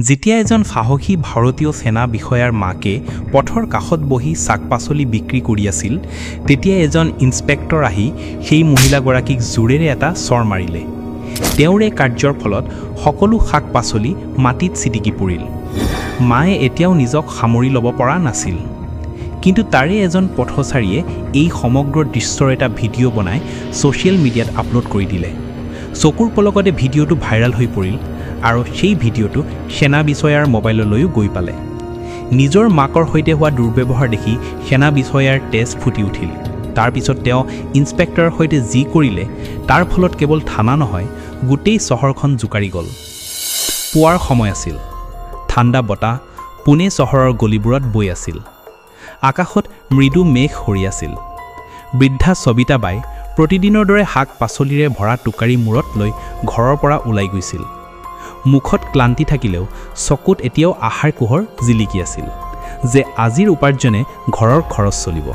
যেতিয়া এজন সাহসী ভাৰতীয় সেনা বিষয়াৰ মাকে পথৰ কাষত বহি শাক-পাচলি বিক্ৰী কৰি আছিল তেতিয়া এজন ইন্সপেক্টৰ আহি সেই মহিলাগৰাকীক জোৰেৰে এটা চৰ মাৰিলে। তেওঁৰ এই কাৰ্যৰ ফলত সকলো শাক-পাচলি মাটিত ছিটিকি পৰিল। মায়ে এতিয়াও নিজক সামৰি ল'ব পৰা নাছিল। কিন্তু তাৰে এজন পথচাৰীয়ে এই সমগ্ৰ দৃশ্যৰ এটা ভিডিঅ' বনাই ছ'চিয়েল মিডিয়াত আপলোড কৰি দিলে। চকুৰ পলকতে ভিডিঅ'টো ভাইৰেল হৈ পৰিল আৰু সেই ভিডিঅ'টো সেনা বিষয়াৰ মোবাইললৈও গৈ পালে। নিজৰ মাকৰ সৈতে হোৱা দুৰ্ব্যৱহাৰ দেখি সেনা বিষয়াৰ তেজ ফুটি উঠিল। তাৰ পিছত তেওঁ ইন্সপেক্টৰৰ সৈতে যি কৰিলে তাৰ ফলত কেৱল থানা নহয় গোটেই চহৰখন জোকাৰি গ'ল। পুৱাৰ সময় আছিল। ঠাণ্ডা বতাহ পুনে চহৰৰ গলিবোৰত বৈ আছিল। আকাশত মৃদু মেঘ সৰি আছিল। বৃদ্ধা সবিতা বাই প্ৰতিদিনৰ দৰে শাক-পাচলিৰে ভৰা টুকাৰি মূৰত লৈ ঘৰৰ পৰা ওলাই গৈছিল। মুখত ক্লান্তি থাকিলেও চকুত এতিয়াও আশাৰ পোহৰ জিলিকি আছিল যে আজিৰ উপাৰ্জনে ঘৰৰ খৰচ চলিব।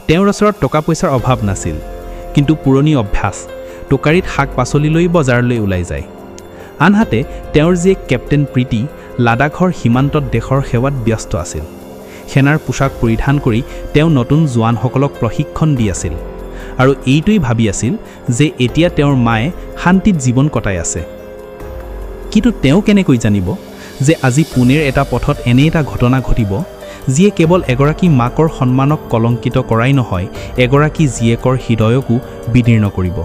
তেওঁৰ ওচৰত টকা পইচাৰ অভাৱ নাছিল, কিন্তু পুৰণি অভ্যাস টুকাৰিত শাক-পাচলি লৈ বজাৰলৈ ওলাই যায়। আনহাতে তেওঁৰ জীয়েক কেপ্টেইন প্ৰীতি লাডাখৰ সীমান্তত দেশৰ সেৱাত ব্যস্ত আছিল। সেনাৰ পোছাক পৰিধান কৰি তেওঁ নতুন জোৱানসকলক প্ৰশিক্ষণ দি আছিল আৰু এইটোৱেই ভাবি আছিল যে এতিয়া তেওঁৰ মায়ে শান্তিত জীৱন কটাই আছে। কিন্তু তেওঁ কেনেকৈ জানিব যে আজি পুনেৰ এটা পথত এনে এটা ঘটনা ঘটিব যিয়ে কেৱল এগৰাকী মাকৰ সন্মানক কলংকিত কৰাই নহয়, এগৰাকী জীয়েকৰ হৃদয়কো বিদীৰ্ণ কৰিব।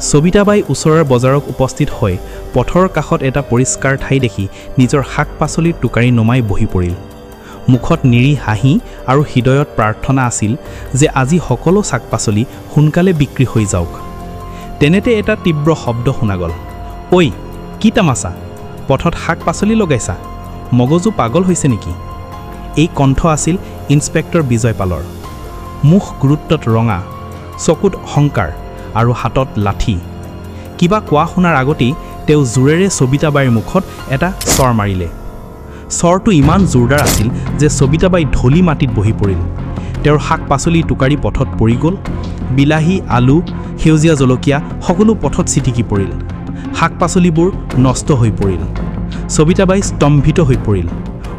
সবিতাবাই ওচৰৰ বজাৰত উপস্থিত হৈ পথৰ কাষত এটা পৰিষ্কাৰ ঠাই দেখি নিজৰ শাক-পাচলিৰ টুকাৰি নমাই বহি পৰিল। মুখত নিৰি হাঁহি আৰু হৃদয়ত প্ৰাৰ্থনা আছিল যে আজি সকলো শাক-পাচলি সোনকালে বিক্ৰী হৈ যাওক। তেনেতে এটা তীব্ৰ শব্দ শুনা গ'ল। ঐ, কি তামাচা? পথত শাক-পাচলি লগাইছা? মগজু পাগল হৈছে নেকি? এই কণ্ঠ আছিল ইন্সপেক্টৰ বিজয় পালৰ। মুখ গুৰুত্বত ৰঙা, চকুত অহংকাৰ আৰু হাতত লাঠি। কিবা কোৱা শুনাৰ আগতেই তেওঁ জোৰেৰে সবিতাবাইৰ মুখত এটা চৰ মাৰিলে। চৰটো ইমান জোৰদাৰ আছিল যে সবিতাবাই ঢলি মাটিত বহি পৰিল। তেওঁৰ শাক-পাচলি টুকাৰি পথত পৰি গ'ল। বিলাহী, আলু, সেউজীয়া জলকীয়া সকলো পথত ছিটিকি পৰিল। শাক-পাচলিবোৰ নষ্ট হৈ পৰিল। সবিতাবাই স্তম্ভিত হৈ পৰিল।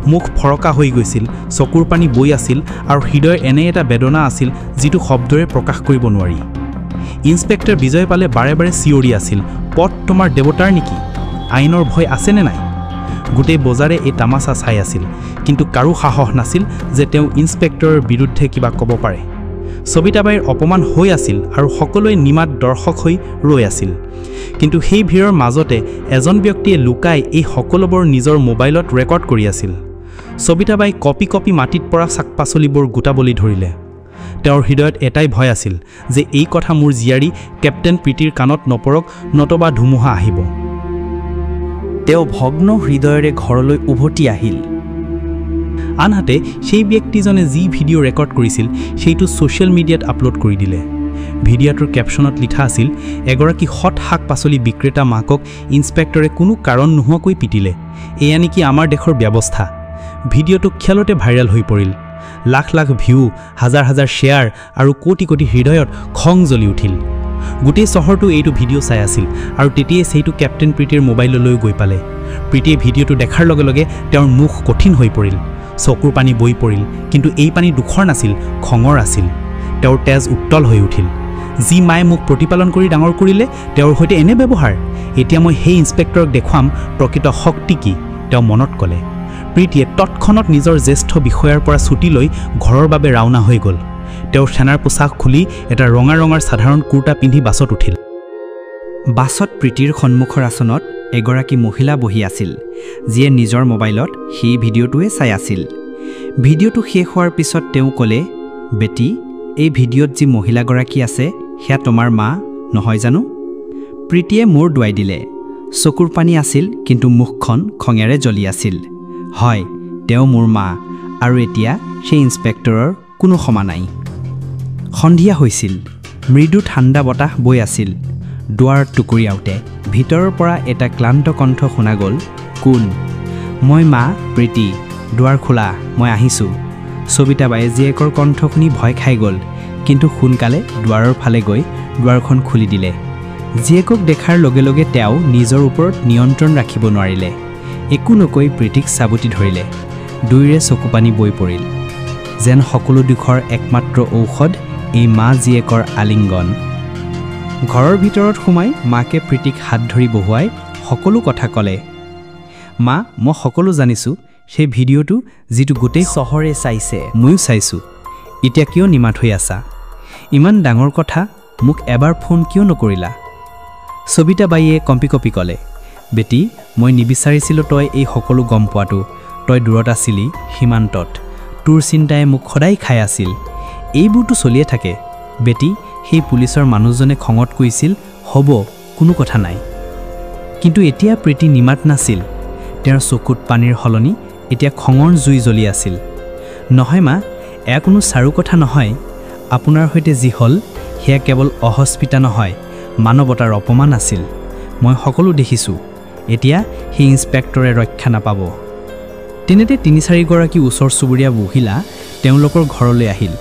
মুখ ফৰকা হৈ গৈছিল, চকুৰ পানী বৈ আছিল আৰু হৃদয়ৰ এনে এটা বেদনা আছিল যিটো শব্দৰে প্ৰকাশ কৰিব নোৱাৰি। ইন্সপেক্টৰ বিজয় পালে বাৰে বাৰে চিঞৰি আছিল, পথ তোমাৰ দেৱতাৰ নেকি? আইনৰ ভয় আছেনে নাই? গোটেই বজাৰে এই তামাচা চাই আছিল, কিন্তু কাৰো সাহস নাছিল যে তেওঁ ইন্সপেক্টৰৰ বিৰুদ্ধে কিবা ক'ব পাৰে। সবিতাবাইৰ অপমান হৈ আছিল আৰু সকলোৱে নিমাত দৰ্শক হৈ ৰৈ আছিল। কিন্তু সেই ভিৰৰ মাজতে এজন ব্যক্তিয়ে লুকাই এই সকলোবোৰ নিজৰ মোবাইলত ৰেকৰ্ড কৰি আছিল। সবিতাবাই কপি কপি মাটিত পৰা শাক-পাচলিবোৰ গোটাবলৈ ধৰিলে। তেওঁৰ হৃদয়ত এটাই ভয় আছিল যে এই কথা মোৰ জীয়াৰী কেপ্টেইন প্ৰীতিৰ কাণত নপৰক, নতবা ধুমুহা আহিব। তেওঁ ভগ্ন হৃদয়েৰে ঘৰলৈ উভতি আহিল। আনহাতে সেই ব্যক্তিজনে যি ভিডিঅ' ৰেকৰ্ড কৰিছিল সেইটো ছ'চিয়েল মিডিয়াত আপলোড কৰি দিলে। ভিডিঅ'টোৰ কেপশ্যনত লিখা আছিল, এগৰাকী সৎ শাক-পাচলি বিক্ৰেতা মাকক ইন্সপেক্টৰে কোনো কাৰণ নোহোৱাকৈ পিটিলে। এয়া নেকি আমাৰ দেশৰ ব্যৱস্থা? ভিডিঅ'টো খেলতে ভাইৰেল হৈ পৰিল। লাখ লাখ ভিউ, হাজাৰ হাজাৰ শ্বেয়াৰ আৰু কোটি কোটি হৃদয়ত খং জ্বলি উঠিল। গোটেই চহৰটো এইটো ভিডিঅ' চাই আছিল আৰু তেতিয়াই সেইটো কেপ্টেইন প্ৰীতিৰ মোবাইললৈ গৈ পালে। প্ৰীতিয়ে ভিডিঅ'টো দেখাৰ লগে লগে তেওঁৰ মুখ কঠিন হৈ পৰিল, চকুৰ পানী বৈ পৰিল। কিন্তু এই পানী দুখৰ নাছিল, খঙৰ আছিল। তেওঁৰ তেজ উত্তল হৈ উঠিল। যি মায়ে মোক প্ৰতিপালন কৰি ডাঙৰ কৰিলে, তেওঁৰ সৈতে এনে ব্যৱহাৰ। এতিয়া মই সেই ইন্সপেক্টৰক দেখুৱাম প্ৰকৃত শক্তি কি, তেওঁ মনত ক'লে। প্ৰীতিয়ে তৎক্ষণাত নিজৰ জ্যেষ্ঠ বিষয়াৰ পৰা ছুটি লৈ ঘৰৰ বাবে ৰাওনা হৈ গ'ল। তেওঁ সেনাৰ পোছাক খুলি এটা ৰঙা ৰঙৰ সাধাৰণ কুৰ্তা পিন্ধি বাছত উঠিল। বাছত প্ৰীতিৰ সন্মুখৰ আসনত এগৰাকী মহিলা বহি আছিল, যিয়ে নিজৰ মোবাইলত সেই ভিডিঅ'টোৱে চাই আছিল। ভিডিঅ'টো শেষ হোৱাৰ পিছত তেওঁ ক'লে, বেটি, এই ভিডিঅ'ত যি মহিলাগৰাকী আছে সেয়া তোমাৰ মা নহয় জানো? প্ৰীতিয়ে মূৰ দুৱাই দিলে। চকুৰ পানী আছিল, কিন্তু মুখখন খঙেৰে জ্বলি আছিল। হয়, তেওঁ মোৰ মা, আৰু এতিয়া সেই ইন্সপেক্টৰৰ কোনো ক্ষমা নাই। সন্ধিয়া হৈছিল। মৃদু ঠাণ্ডা বতাহ বৈ আছিল। দুৱাৰ টুকুৰিয়াওঁতে ভিতৰৰ পৰা এটা ক্লান্ত কণ্ঠ শুনা গ'ল, কোন? মই মা, প্ৰীতি। দুৱাৰ খোলা, মই আহিছোঁ। সবিতাবাই জীয়েকৰ কণ্ঠ শুনি ভয় খাই গ'ল, কিন্তু সোনকালে দুৱাৰৰ ফালে গৈ দুৱাৰখন খুলি দিলে। জীয়েকক দেখাৰ লগে লগে তেওঁ নিজৰ ওপৰত নিয়ন্ত্ৰণ ৰাখিব নোৱাৰিলে। একো নকৈ প্ৰীতিক চাবুতি ধৰিলে দুইৰে চকুপানী বৈ পৰিল যেন সকলো দুখৰ একমাত্ৰ ঔষধ এই মা জীয়েকৰ আলিংগন ঘৰৰ ভিতৰত সোমাই মাকে প্ৰীতিক হাত ধৰি বহুৱাই সকলো কথা ক'লে মা মই সকলো জানিছোঁ সেই ভিডিঅ'টো যিটো গোটেই চহৰে চাইছে ময়ো চাইছোঁ এতিয়া কিয় নিমাত হৈ আছা ইমান ডাঙৰ কথা মোক এবাৰ ফোন কিয় নকৰিলা সবিতা বাইয়ে কম্পি কপি ক'লে বেটি মই নিবিচাৰিছিলোঁ তই এই সকলো গম পোৱাটো তই দূৰত আছিলি সীমান্তত তোৰ চিন্তাই মোক সদায় খাই আছিল এইবোৰটো চলিয়ে থাকে বেটি সেই পুলিচৰ মানুহজনে খঙত কৈছিল হ'ব কোনো কথা নাই কিন্তু এতিয়া প্ৰীতি নিমাত নাছিল তেওঁৰ চকুত পানীৰ হলনি এতিয়া খঙৰ জুই জ্বলি আছিল নহয় মা এয়া কোনো চাৰু কথা নহয় আপোনাৰ সৈতে যি হ'ল সেয়া কেৱল অহস্পিতা নহয় মানৱতাৰ অপমান আছিল মই সকলো দেখিছোঁ এতিয়া সেই ইন্সপেক্টৰে ৰক্ষা নাপাব তেনেতে ৩-৪ গৰাকী ওচৰ চুবুৰীয়া মহিলা তেওঁলোকৰ ঘৰলৈ আহিল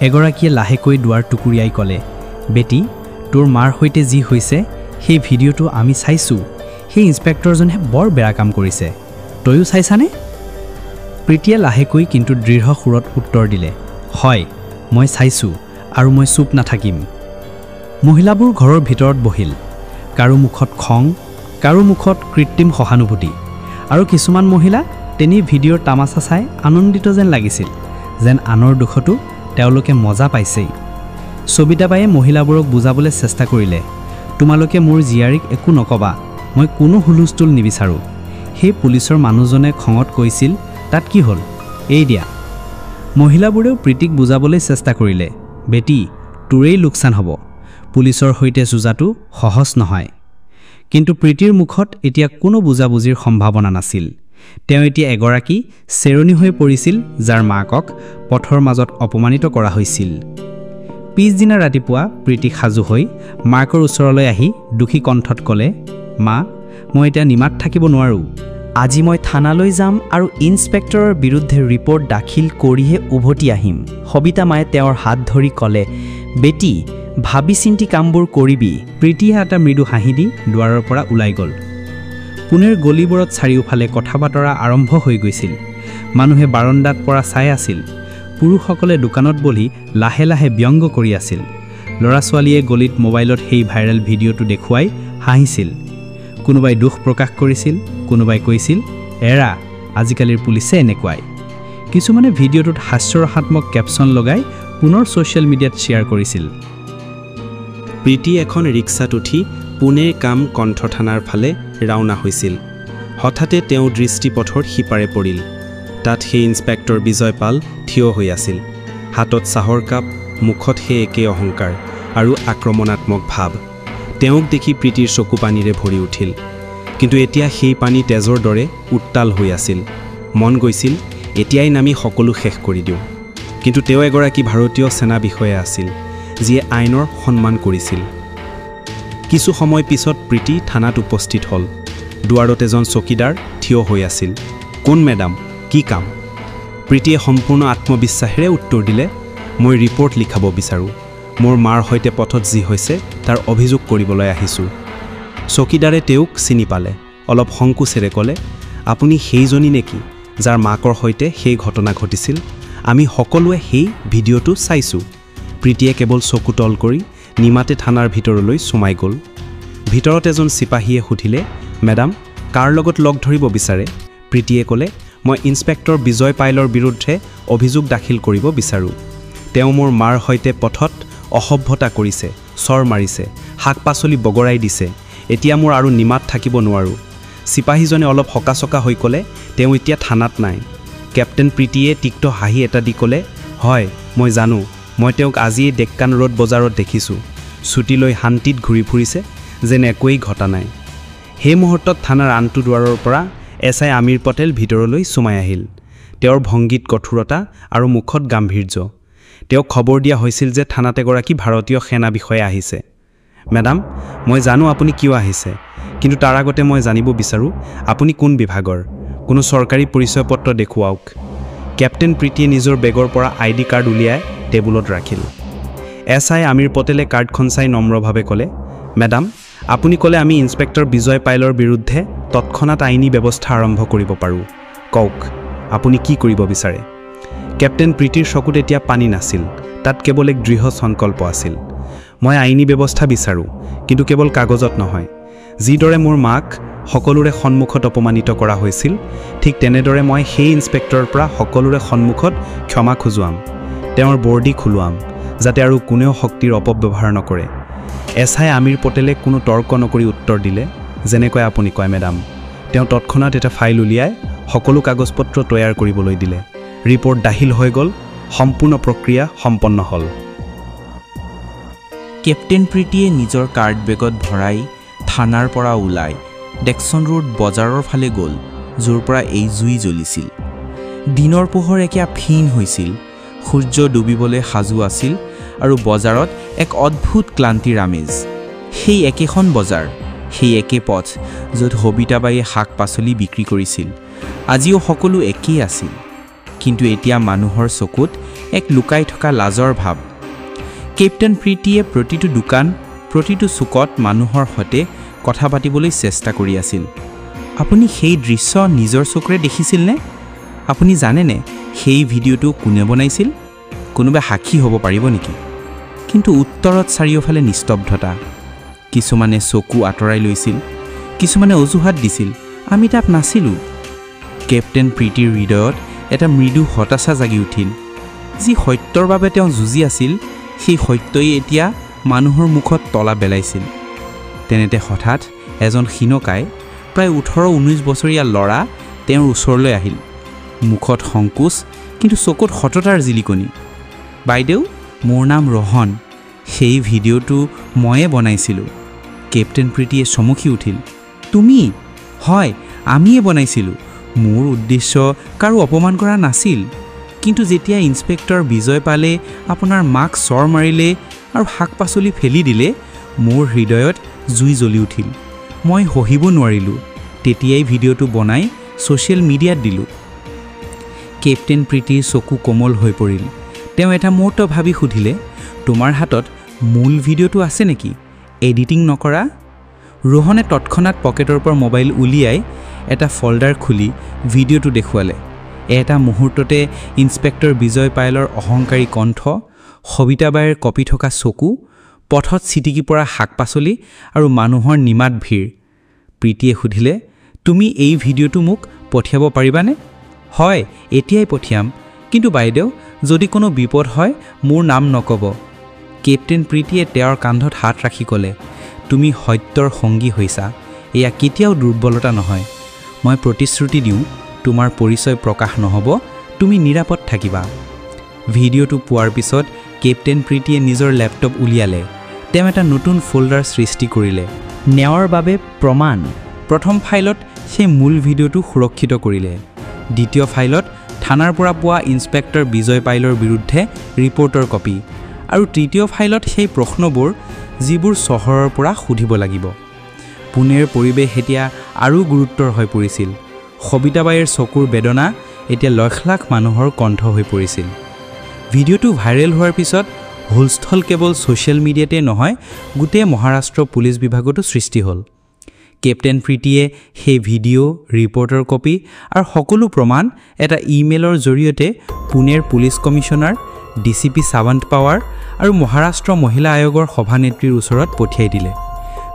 এগৰাকীয়ে লাহেকৈ দুৱাৰ টুকুৰিয়াই ক'লে বেটি তোৰ মাৰ সৈতে যি হৈছে সেই ভিডিঅ'টো আমি চাইছোঁ সেই ইন্সপেক্টৰজনে বৰ বেয়া কাম কৰিছে তয়ো চাইছানে প্ৰীতিয়ে লাহেকৈ কিন্তু দৃঢ় সুৰত উত্তৰ দিলে হয় মই চাইছোঁ আৰু মই চুপ নাথাকিম মহিলাবোৰ ঘৰৰ ভিতৰত বহিল কাৰো মুখত খং কাৰো মুখত কৃত্ৰিম সহানুভূতি আৰু কিছুমান মহিলা তেনি ভিডিঅ'ৰ তামাচা চাই আনন্দিত যেন লাগিছিল যেন আনৰ দুখতো তেওঁলোকে মজা পাইছেই সবিতা বাইয়ে মহিলাবোৰক বুজাবলৈ চেষ্টা কৰিলে তোমালোকে মোৰ জীয়াৰীক একো নকবা মই কোনো হুলস্থুল নিবিচাৰোঁ সেই পুলিচৰ মানুহজনে খঙত কৈছিল তাত কি হ'ল এই দিয়া মহিলাবোৰেও প্ৰীতিক বুজাবলৈ চেষ্টা কৰিলে বেটি তোৰেই লোকচান হ'ব পুলিচৰ সৈতে যুঁজাটো সহজ নহয় কিন্তু প্ৰীতিৰ মুখত এতিয়া কোনো বুজাবুজিৰ সম্ভাৱনা নাছিল তেওঁ এতিয়া এগৰাকী চেৰণী হৈ পৰিছিল যাৰ মাকক পথৰ মাজত অপমানিত কৰা হৈছিল পিছদিনা ৰাতিপুৱা প্ৰীতি সাজু হৈ মাকৰ ওচৰলৈ আহি দুখী কণ্ঠত ক'লে মা মই এতিয়া নিমাত থাকিব নোৱাৰোঁ আজি মই থানালৈ যাম আৰু ইন্সপেক্টৰৰ বিৰুদ্ধে ৰিপৰ্ট দাখিল কৰিহে উভতি আহিম সবিতা মায়ে তেওঁৰ হাত ধৰি ক'লে বেটি ভাবি চিন্তি কামবোৰ কৰিবি প্ৰীতিয়ে এটা মৃদু হাঁহি দি দুৱাৰৰ পৰা ওলাই গ'ল পুনেৰ গলিবোৰত চাৰিওফালে কথা বতৰা আৰম্ভ হৈ গৈছিল মানুহে বাৰণ্ডাত পৰা চাই আছিল পুৰুষসকলে দোকানত বহি লাহে লাহে ব্যংগ কৰি আছিল ল'ৰা ছোৱালীয়ে গলিত মোবাইলত সেই ভাইৰেল ভিডিঅ'টো দেখুৱাই হাঁহিছিল কোনোবাই দুখ প্ৰকাশ কৰিছিল কোনোবাই কৈছিল এৰা আজিকালিৰ পুলিচে এনেকুৱাই কিছুমানে ভিডিঅ'টোত হাস্যৰসাত্মক কেপশ্যন লগাই পুনৰ ছ'চিয়েল মিডিয়াত শ্বেয়াৰ কৰিছিল প্ৰীতি এখন ৰিক্সাত উঠি পুনেৰ কাম কণ্ঠ থানাৰ ফালে ৰাওনা হৈছিল হঠাতে তেওঁ দৃষ্টিপথৰ সিপাৰে পৰিল তাত সেই ইন্সপেক্টৰ বিজয় পাল থিয় হৈ আছিল হাতত চাহৰ কাপ মুখত সেই একে অহংকাৰ আৰু আক্ৰমণাত্মক ভাৱ তেওঁক দেখি প্ৰীতিৰ চকু পানীৰে ভৰি উঠিল কিন্তু এতিয়া সেই পানী তেজৰ দৰে উত্তাল হৈ আছিল মন গৈছিল এতিয়াই নামি সকলো শেষ কৰি দিওঁ কিন্তু তেওঁ এগৰাকী ভাৰতীয় সেনা বিষয়া আছিল যিয়ে আইনৰ সন্মান কৰিছিল কিছু সময় পিছত প্ৰীতি থানাত উপস্থিত হ'ল দুৱাৰত এজন চকীদাৰ থিয় হৈ আছিল কোন মেডাম কি কাম প্ৰীতিয়ে সম্পূৰ্ণ আত্মবিশ্বাসেৰে উত্তৰ দিলে মই ৰিপৰ্ট লিখাব বিচাৰোঁ মোৰ মাৰ সৈতে পথত যি হৈছে তাৰ অভিযোগ কৰিবলৈ আহিছোঁ চকীদাৰে তেওঁক চিনি পালে অলপ সংকোচেৰে ক'লে আপুনি সেইজনী নেকি যাৰ মাকৰ সৈতে সেই ঘটনা ঘটিছিল আমি সকলোৱে সেই ভিডিঅ'টো চাইছোঁ প্ৰীতিয়ে কেৱল চকু তল কৰি নিমাতে থানাৰ ভিতৰলৈ সোমাই গ'ল ভিতৰত এজন চিপাহীয়ে সুধিলে মেডাম কাৰ লগত লগ ধৰিব বিচাৰে প্ৰীতিয়ে ক'লে মই ইন্সপেক্টৰ বিজয় পাইলৰ বিৰুদ্ধে অভিযোগ দাখিল কৰিব বিচাৰোঁ তেওঁ মোৰ মাৰ সৈতে পথত অসভ্যতা কৰিছে চৰ মাৰিছে শাক পাচলি বগৰাই দিছে এতিয়া মোৰ আৰু নিমাত থাকিব নোৱাৰোঁ চিপাহীজনে অলপ হকাচকা হৈ ক'লে তেওঁ এতিয়া থানাত নাই কেপ্টেইন প্ৰীতিয়ে তিক্ত হাঁহি এটা দি ক'লে হয় মই জানো মই তেওঁক আজিয়ে ডেক্কান ৰোড বজাৰত দেখিছোঁ ছুটি লৈ শান্তিত ঘূৰি ফুৰিছে যেন একোৱেই ঘটা নাই সেই মুহূৰ্তত থানাৰ আনটো দুৱাৰৰ পৰা এছআই আমিৰ পটেল ভিতৰলৈ সোমাই আহিল তেওঁৰ ভংগীত কঠোৰতা আৰু মুখত গাম্ভীৰ্য তেওঁক খবৰ দিয়া হৈছিল যে থানাত এগৰাকী ভাৰতীয় সেনা বিষয়া আহিছে মেডাম মই জানো আপুনি কিয় আহিছে কিন্তু তাৰ আগতে মই জানিব বিচাৰোঁ আপুনি কোন বিভাগৰ কোনো চৰকাৰী পৰিচয় পত্ৰ দেখুৱাওক কেপ্টেইন প্ৰীতিয়ে নিজৰ বেগৰ পৰা আইডি কাৰ্ড উলিয়াই টেবুলত ৰাখিল এছআই আমিৰ পটেলে কাৰ্ডখন চাই নম্ৰভাৱে ক'লে মেডাম আপুনি ক'লে আমি ইন্সপেক্টৰ বিজয় পাইলৰ বিৰুদ্ধে তৎক্ষণাত আইনী ব্যৱস্থা আৰম্ভ কৰিব পাৰোঁ। কওক, আপুনি কি কৰিব বিচাৰে? কেপ্টেইন প্ৰীতিৰ চকুত এতিয়া পানী নাছিল, তাত কেৱল এক দৃঢ় সংকল্প আছিল। মই আইনী ব্যৱস্থা বিচাৰোঁ, কিন্তু কেৱল কাগজত নহয়। যিদৰে মোৰ মাক সকলোৰে সন্মুখত অপমানিত কৰা হৈছিল, ঠিক তেনেদৰে মই সেই ইন্সপেক্টৰৰ পৰা সকলোৰে সন্মুখত ক্ষমা খোজোৱাম। তেওঁৰ বৰ্ডি খোলোৱাম, যাতে আৰু কোনেও শক্তিৰ অপব্যৱহাৰ নকৰে। এছআই আমিৰ পটেলে কোনো তৰ্ক নকৰি উত্তৰ দিলে, যেনেকৈ আপুনি কয় মেডাম। তেওঁ তৎক্ষণাত এটা ফাইল উলিয়াই সকলো কাগজ পত্ৰ তৈয়াৰ কৰিবলৈ দিলে। ৰিপৰ্ট দাখিল হৈ গ'ল, সম্পূৰ্ণ প্ৰক্ৰিয়া সম্পন্ন হ'ল। কেপ্টেইন প্ৰীতিয়ে নিজৰ কাৰ্ড বেগত ভৰাই থানাৰ পৰা ওলাই ডেকচন ৰোড বজাৰৰ ফালে গ'ল, য'ৰ পৰা এই জুই জ্বলিছিল। দিনৰ পোহৰ একেয়া ফিন হৈছিল, সূৰ্য ডুবিবলৈ সাজু আছিল আৰু বজাৰত এক অদ্ভুত ক্লান্তিৰ আমেজ। সেই একেখন বজাৰ, সেই একে পথ য'ত সবিতাবাইয়ে শাক পাচলি বিক্ৰী কৰিছিল, আজিও সকলো একেই আছিল। কিন্তু এতিয়া মানুহৰ চকুত এক লুকাই থকা লাজৰ ভাৱ। কেপ্টেইন প্ৰীতিয়ে প্ৰতিটো দোকান, প্ৰতিটো চুকত মানুহৰ সৈতে কথা পাতিবলৈ চেষ্টা কৰি আছিল। আপুনি সেই দৃশ্য নিজৰ চকুৰে দেখিছিলনে? আপুনি জানেনে সেই ভিডিঅ'টো কোনে বনাইছিল? কোনোবা সাক্ষী হ'ব পাৰিব নেকি? কিন্তু উত্তৰত চাৰিওফালে নিস্তব্ধতা। কিছুমানে চকু আঁতৰাই লৈছিল, কিছুমানে অজুহাত দিছিল, আমি তাত নাছিলোঁ। কেপ্টেইন প্ৰীতিৰ হৃদয়ত এটা মৃদু হতাশা জাগি উঠিল। যি সত্যৰ বাবে তেওঁ যুঁজি আছিল, সেই সত্যই এতিয়া মানুহৰ মুখত তলা পেলাইছিল। তেনেতে হঠাৎ এজন ক্ষীণকায়, প্ৰায় 18-19 বছৰীয়া ল'ৰা তেওঁৰ ওচৰলৈ আহিল। মুখত সংকোচ, কিন্তু চকুত সততাৰ জিলিকনি। বাইদেউ, মোৰ নাম ৰহন। সেই ভিডিঅ'টো ময়ে বনাইছিলোঁ। কেপ্টেইন প্ৰীতিয়ে চমকি উঠিল। তুমি? হয়, আমিয়ে বনাইছিলোঁ। মোৰ উদ্দেশ্য কাৰো অপমান কৰা নাছিল। কিন্তু যেতিয়া ইন্সপেক্টৰ বিজয় পালে আপোনাৰ মাক চৰ মাৰিলে আৰু শাক পাচলি ফেলি দিলে, মোৰ হৃদয়ত জুই জ্বলি উঠিল। মই সহিব নোৱাৰিলোঁ। তেতিয়াই ভিডিঅ'টো বনাই ছ'চিয়েল মিডিয়াত দিলোঁ। কেপ্টেইন প্ৰীতিৰ চকু কোমল হৈ পৰিল। তেওঁ এটা মুহূৰ্ত ভাবি সুধিলে, তোমাৰ হাতত মূল ভিডিঅ'টো আছে নেকি? এডিটিং নকৰা? ৰোহনে তৎক্ষণাত পকেটৰ পৰা মোবাইল উলিয়াই এটা ফল্ডাৰ খুলি ভিডিঅ'টো দেখুৱালে। এটা মুহূৰ্ততে ইন্সপেক্টৰ বিজয় পাইলৰ অহংকাৰী কণ্ঠ, সবিতাবাইৰ কঁপি থকা চকু, পথত ছিটিকি পৰা শাক পাচলি আৰু মানুহৰ নিমাত ভিৰ। প্ৰীতিয়ে সুধিলে, তুমি এই ভিডিঅ'টো মোক পঠিয়াব পাৰিবানে? হয়, এতিয়াই পঠিয়াম। কিন্তু বাইদেউ, যদি কোনো বিপদ হয় মোৰ নাম নক'ব। কেপ্টেইন প্ৰীতিয়ে তেওঁৰ কান্ধত হাত ৰাখি ক'লে, তুমি সত্যৰ সংগী হৈছা। এয়া কেতিয়াও দুৰ্বলতা নহয়। মই প্ৰতিশ্ৰুতি দিওঁ, তোমাৰ পৰিচয় প্ৰকাশ নহ'ব, তুমি নিৰাপদ থাকিবা। ভিডিঅ'টো পোৱাৰ পিছত কেপ্টেইন প্ৰীতিয়ে নিজৰ লেপটপ উলিয়ালে। তেওঁ এটা নতুন ফল্ডাৰ সৃষ্টি কৰিলে, ন্যায়ৰ বাবে প্ৰমাণ। প্ৰথম ফাইলত সেই মূল ভিডিঅ'টো সুৰক্ষিত কৰিলে। দ্বিতীয় ফাইলত থানাৰ পৰা পোৱা ইন্সপেক্টৰ বিজয় পাইলৰ বিৰুদ্ধে ৰিপৰ্টৰ কপি। আৰু তৃতীয় ফাইলত সেই প্ৰশ্নবোৰ, যিবোৰ চহৰৰ পৰা সুধিব লাগিব। পুনেৰ পৰিৱেশ এতিয়া আৰু গুৰুত্বৰ হৈ পৰিছিল। সবিতাবাইৰ চকুৰ বেদনা এতিয়া লাখ লাখ মানুহৰ কণ্ঠ হৈ পৰিছিল। ভিডিঅ'টো ভাইৰেল হোৱাৰ পিছত হুলস্থল কেৱল ছ'চিয়েল মিডিয়াতে নহয়, গোটেই মহাৰাষ্ট্ৰ পুলিচ বিভাগতো সৃষ্টি হ'ল। কেপ্টেইন প্ৰীতিয়ে সেই ভিডিঅ', ৰিপৰ্টৰ কপি আৰু সকলো প্ৰমাণ এটা ইমেইলৰ জৰিয়তে পুনেৰ police commissioner, DCP Sawant power আৰু মহাৰাষ্ট্ৰ মহিলা আয়োগৰ সভানেত্ৰীৰ ওচৰত পঠিয়াই দিলে।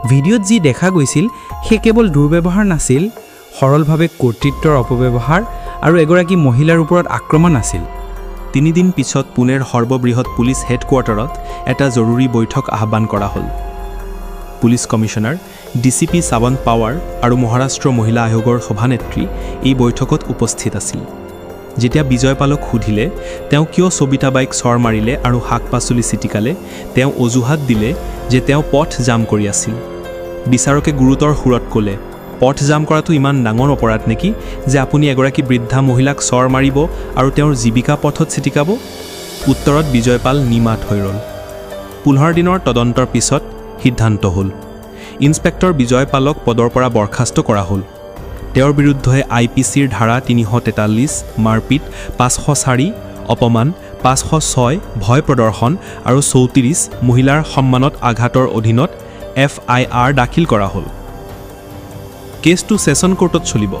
ভিডিঅ'ত যি দেখা গৈছিল সেই কেৱল দুৰ্ব্যৱহাৰ নাছিল, সৰলভাৱে কৰ্তৃত্বৰ অপব্যৱহাৰ আৰু এগৰাকী মহিলাৰ ওপৰত আক্ৰমণ আছিল। 3 দিন পিছত পুনেৰ সৰ্ববৃহৎ পুলিচ হেডকোৱাৰ্টাৰত এটা জৰুৰী বৈঠক আহ্বান কৰা হ'ল। Police commissioner, DCP Sawant power আৰু মহাৰাষ্ট্ৰ মহিলা আয়োগৰ সভানেত্ৰী এই বৈঠকত উপস্থিত আছিল। যেতিয়া বিজয় পালক সুধিলে তেওঁ কিয় সবিতাবাইক চৰ মাৰিলে আৰু শাক পাচলি ছিটিকালে, তেওঁ অজুহাত দিলে যে তেওঁ পথ জাম কৰি আছিল। বিচাৰকে গুৰুতৰ সুৰত ক'লে, পথ জাম কৰাটো ইমান ডাঙৰ অপৰাধ নেকি যে আপুনি এগৰাকী বৃদ্ধা মহিলাক চৰ মাৰিব আৰু তেওঁৰ জীৱিকা পথত ছিটিকাব? উত্তৰত বিজয় পাল নিমাত হৈ ৰ'ল। 15 দিনৰ তদন্তৰ পিছত সিদ্ধান্ত হ'ল। ইন্সপেক্টৰ বিজয় পালক পদৰ পৰা বৰ্খাস্ত কৰা হ'ল। তেওঁৰ বিৰুদ্ধে IPCৰ ধাৰা 343, মাৰপিট 504, অপমান 506, ভয় প্ৰদৰ্শন আৰু 34, মহিলাৰ সন্মানত আঘাতৰ অধীনত FIR দাখিল কৰা হ'ল। কেছটো ছেছন কোৰ্টত চলিব।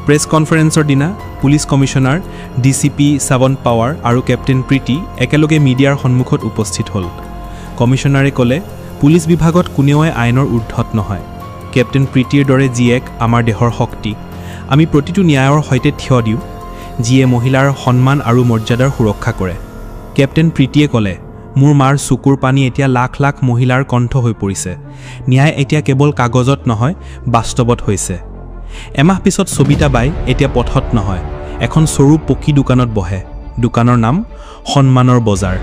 প্ৰেছ কনফাৰেন্সৰ দিনা police commissioner DCP Shravan power আৰু কেপ্টেইন প্ৰীতি একেলগে মিডিয়াৰ সন্মুখত উপস্থিত হ'ল। কমিশ্যনাৰে ক'লে, পুলিচ বিভাগত কোনেওৱে আইনৰ ঊৰ্ধত নহয়। কেপ্টেইন প্ৰীতিৰ দৰে জীয়েক আমাৰ দেশৰ শক্তি। আমি প্ৰতিটো ন্যায়ৰ সৈতে থিয় দিওঁ, যিয়ে মহিলাৰ সন্মান আৰু মৰ্যাদাৰ সুৰক্ষা কৰে। কেপ্টেইন প্ৰীতিয়ে ক'লে, মোৰ মাৰ চকুৰ পানী এতিয়া লাখ লাখ মহিলাৰ কণ্ঠ হৈ পৰিছে। ন্যায় এতিয়া কেৱল কাগজত নহয়, বাস্তৱত হৈছে। এমাহ পিছত সবিতা বাই এতিয়া পথত নহয়, এখন সৰু পকী দোকানত বহে। দোকানৰ নাম সন্মানৰ বজাৰ।